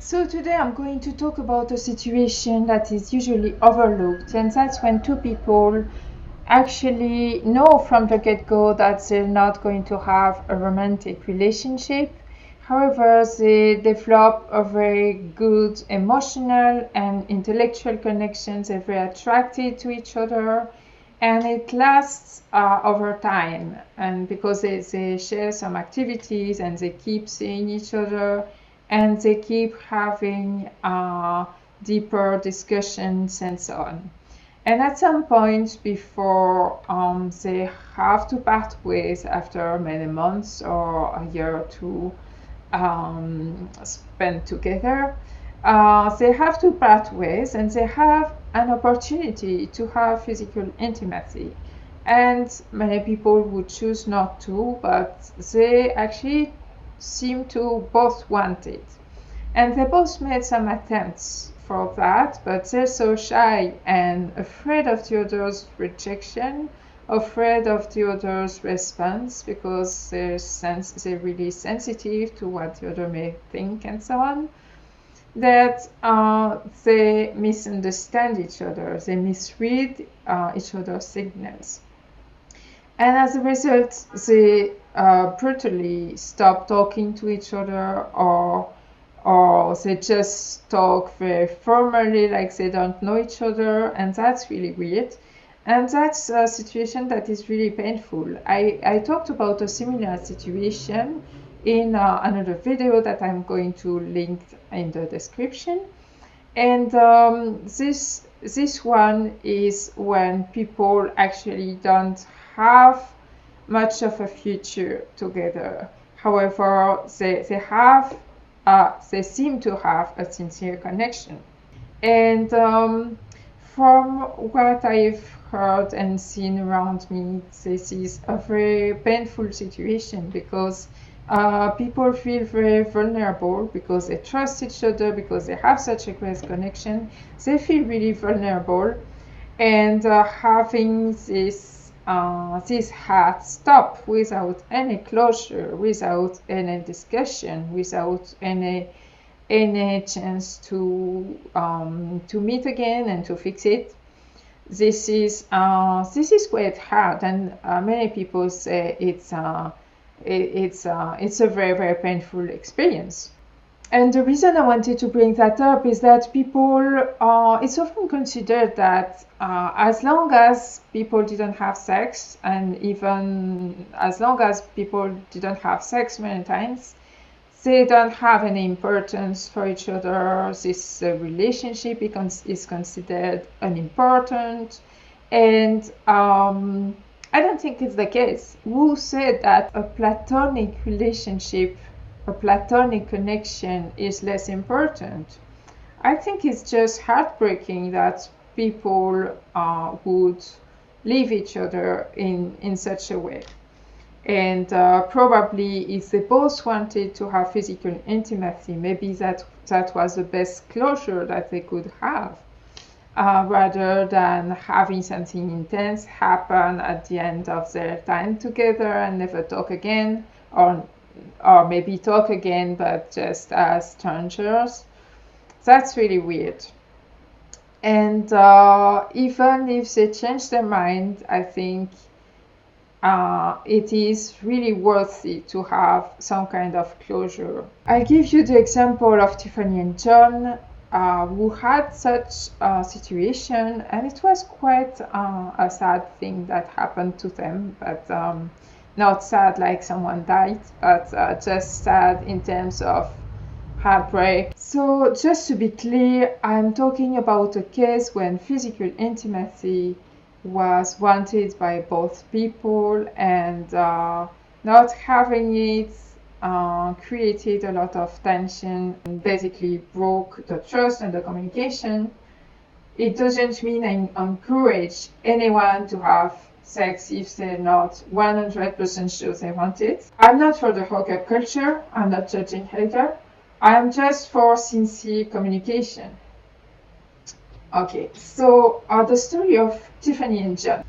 So today I'm going to talk about a situation that is usually overlooked, and that's when two people actually know from the get-go that they're not going to have a romantic relationship. However, they develop a very good emotional and intellectual connection. They're very attracted to each other, and it lasts over time. And because they share some activities and they keep seeing each other and they keep having deeper discussions and so on. And at some point before they have to part ways after many months or a year or two spent together, they have to part ways and they have an opportunity to have physical intimacy. And many people would choose not to, but they actually seem to both want it. And they both made some attempts for that, but they're so shy and afraid of the other's rejection, afraid of the other's response, because they're really sensitive to what the other may think and so on, that they misunderstand each other, they misread each other's signals. And as a result, they brutally stop talking to each other, or they just talk very formally, like they don't know each other, and that's really weird. And that's a situation that is really painful. I talked about a similar situation in another video that I'm going to link in the description. And this one is when people actually don't have much of a future together. However, they seem to have a sincere connection. And from what I've heard and seen around me, this is a very painful situation because people feel very vulnerable because they trust each other, because they have such a great connection. They feel really vulnerable, and having this heart stop without any closure, without any discussion, without any chance to meet again and to fix it. This is quite hard, and many people say it's a very, very painful experience. And the reason I wanted to bring that up is that it's often considered that as long as people didn't have sex, and even as long as people didn't have sex many times, they don't have any importance for each other. This relationship is considered unimportant, and I don't think it's the case. Who said that a platonic relationship, a platonic connection is less important? I think it's just heartbreaking that people would leave each other in such a way. And probably if they both wanted to have physical intimacy, maybe that was the best closure that they could have, rather than having something intense happen at the end of their time together and never talk again, or maybe talk again but just as strangers. That's really weird. And even if they change their mind, I think it is really worthy to have some kind of closure. I'll give you the example of Tiffany and John, who had such a situation, and it was quite a sad thing that happened to them, but not sad like someone died, but just sad in terms of heartbreak. So just to be clear, I'm talking about a case when physical intimacy was wanted by both people, and not having it created a lot of tension and basically broke the trust and the communication. It doesn't mean I encourage anyone to have sex if they're not 100% sure they want it. I'm not for the hookup culture, I'm not judging either. I'm just for sincere communication. Okay, so the story of Tiffany and John.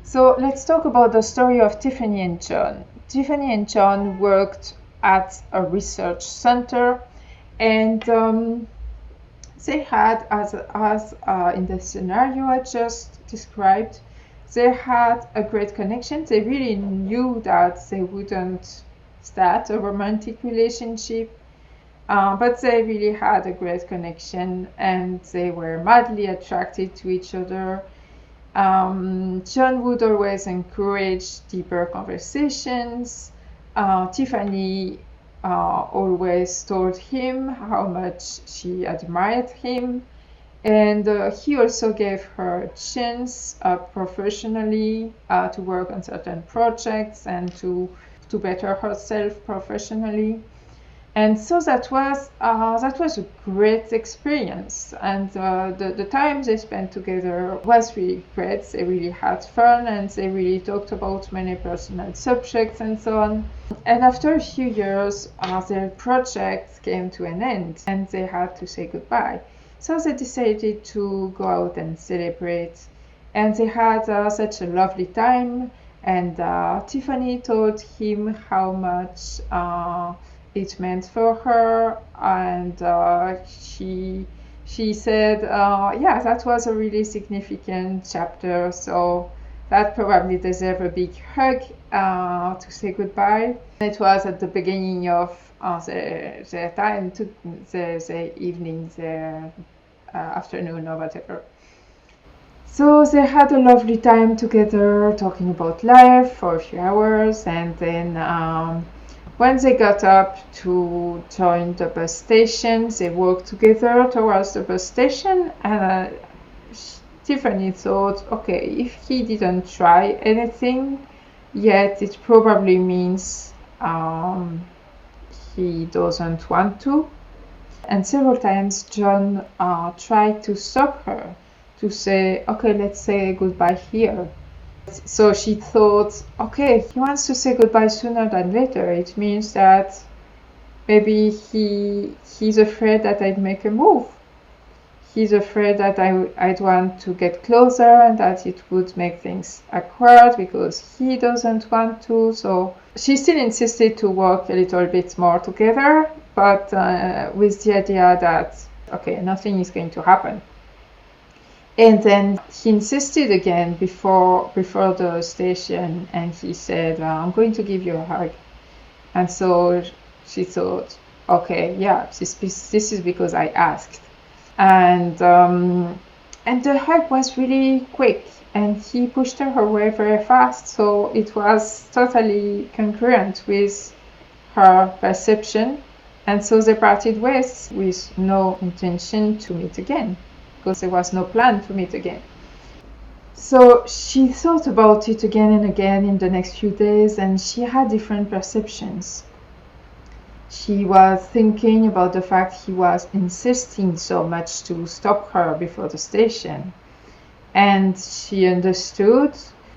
So let's talk about the story of Tiffany and John. Tiffany and John worked at a research center, And they had, as in the scenario I just described, they had a great connection. They really knew that they wouldn't start a romantic relationship, but they really had a great connection and they were madly attracted to each other. John would always encourage deeper conversations. Tiffany always told him how much she admired him. And he also gave her a chance professionally to work on certain projects and to better herself professionally. And so that was a great experience, and the time they spent together was really great. They really had fun and they really talked about many personal subjects and so on. And after a few years, their project came to an end and they had to say goodbye. So they decided to go out and celebrate, and they had such a lovely time. And Tiffany told him how much it meant for her, and she said, yeah, that was a really significant chapter, so that probably deserves a big hug to say goodbye. It was at the beginning of their time, to the evening, their afternoon or whatever. So they had a lovely time together talking about life for a few hours, and then when they got up to join the bus station, they walked together towards the bus station, and Tiffany thought, okay, if he didn't try anything yet, it probably means he doesn't want to. And several times John tried to stop her, to say, okay, let's say goodbye here. So she thought, okay, he wants to say goodbye sooner than later. It means that maybe he's afraid that I'd make a move. He's afraid that I'd want to get closer and that it would make things awkward because he doesn't want to. So she still insisted to work a little bit more together, but with the idea that, okay, nothing is going to happen. And then he insisted again before the station, and he said, I'm going to give you a hug. And so she thought, okay, yeah, this is because I asked. And the hug was really quick, and he pushed her away very fast, so it was totally congruent with her perception. And so they parted ways with no intention to meet again, because there was no plan to meet again. So she thought about it again and again in the next few days, and she had different perceptions. She was thinking about the fact he was insisting so much to stop her before the station. And she understood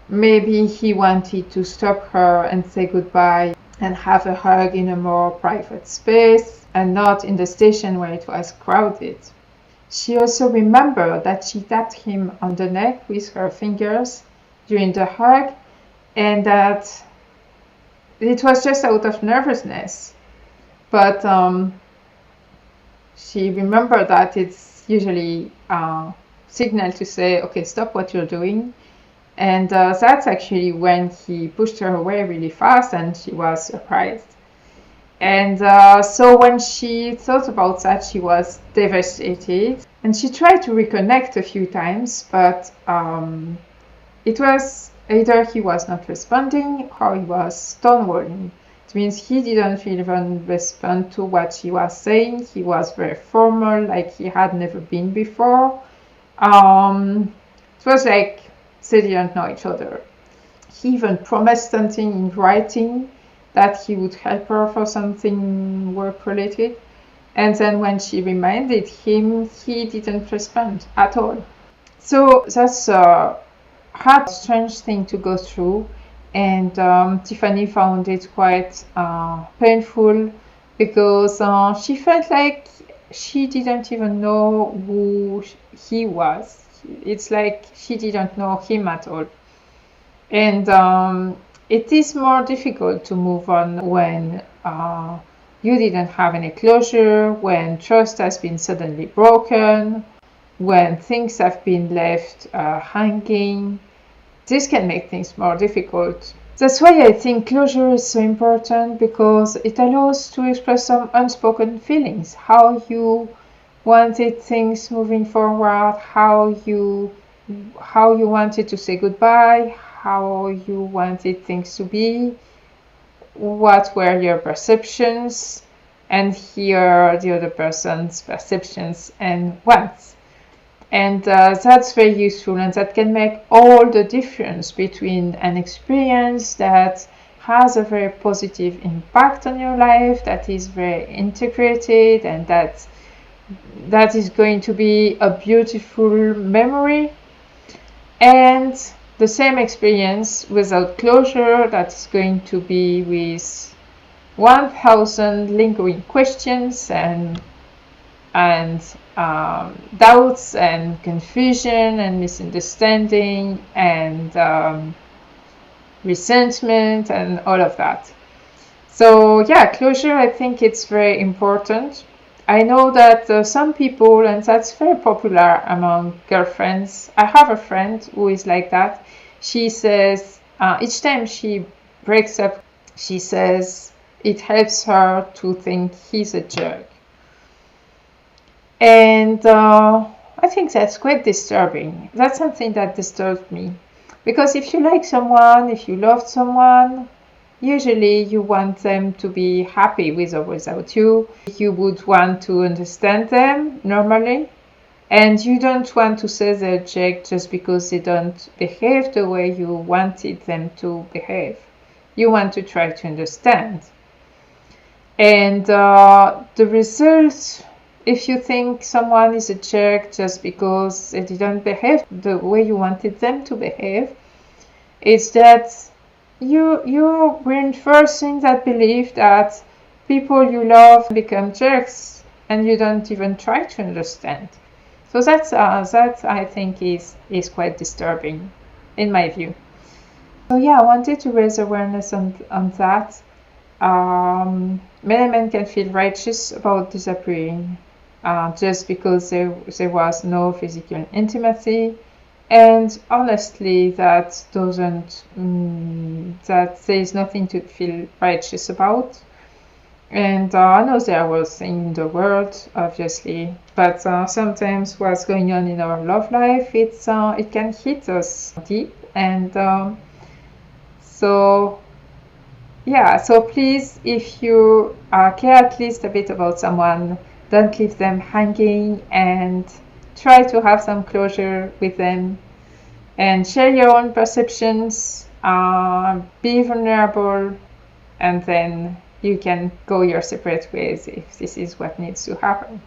maybe he wanted to stop her and say goodbye and have a hug in a more private space and not in the station where it was crowded. She also remembered that she tapped him on the neck with her fingers during the hug, and that it was just out of nervousness. But she remembered that it's usually a signal to say, okay, stop what you're doing. And that's actually when he pushed her away really fast, and she was surprised. And so when she thought about that, she was devastated. And she tried to reconnect a few times, but it was either he was not responding or he was stonewalling. It means he didn't even respond to what she was saying. He was very formal, like he had never been before. It was like they didn't know each other. He even promised something in writing, that he would help her for something work-related. And then when she reminded him, he didn't respond at all. So that's a hard, strange thing to go through. And Tiffany found it quite painful because she felt like she didn't even know who he was. It's like she didn't know him at all. And it is more difficult to move on when you didn't have any closure, when trust has been suddenly broken, when things have been left hanging. This can make things more difficult. That's why I think closure is so important, because it allows to express some unspoken feelings, how you wanted things moving forward, how you wanted to say goodbye, how you wanted things to be, what were your perceptions, and here the other person's perceptions and wants. And that's very useful, and that can make all the difference between an experience that has a very positive impact on your life, that is very integrated, and that is going to be a beautiful memory, and the same experience without closure that's going to be with 1,000 lingering questions and doubts and confusion and misunderstanding and resentment and all of that. So yeah, closure, I think it's very important. I know that some people, and that's very popular among girlfriends. I have a friend who is like that. She says each time she breaks up, she says it helps her to think he's a jerk. And I think that's quite disturbing. That's something that disturbs me. Because if you like someone, if you love someone, usually you want them to be happy with or without you. You would want to understand them normally. And you don't want to say they're a jerk just because they don't behave the way you wanted them to behave. You want to try to understand. And the result, if you think someone is a jerk just because they didn't behave the way you wanted them to behave, is that you're reinforcing that belief that people you love become jerks and you don't even try to understand. So that I think is quite disturbing in my view. So yeah, I wanted to raise awareness on that. Many men can feel righteous about disappearing just because there was no physical intimacy. And honestly, that doesn't, that there is nothing to feel righteous about. And I know there was in the world, obviously, but sometimes what's going on in our love life, it can hit us deep. And so please, if you care at least a bit about someone, don't leave them hanging, and try to have some closure with them and share your own perceptions, be vulnerable, and then you can go your separate ways if this is what needs to happen.